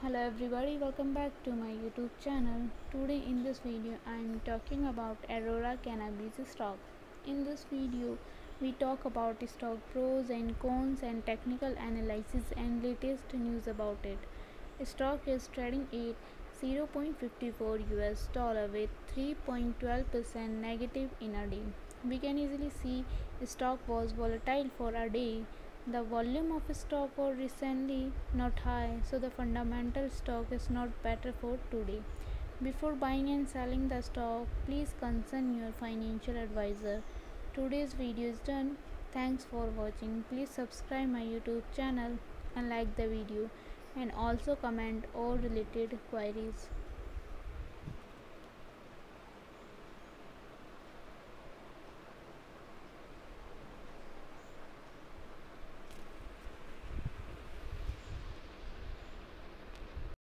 Hello everybody, welcome back to my YouTube channel. Today in this video I am talking about Aurora Cannabis stock. In this video we talk about stock pros and cons and technical analysis and latest news about it. Stock is trading at 0.54 US dollar with 3.12% negative in a day. We can easily see stock was volatile for a day. The volume of stock was recently not high, so the fundamental stock is not better for today. Before buying and selling the stock, please consult your financial advisor. Today's video is done. Thanks for watching. Please subscribe my YouTube channel and like the video, and also comment all related queries.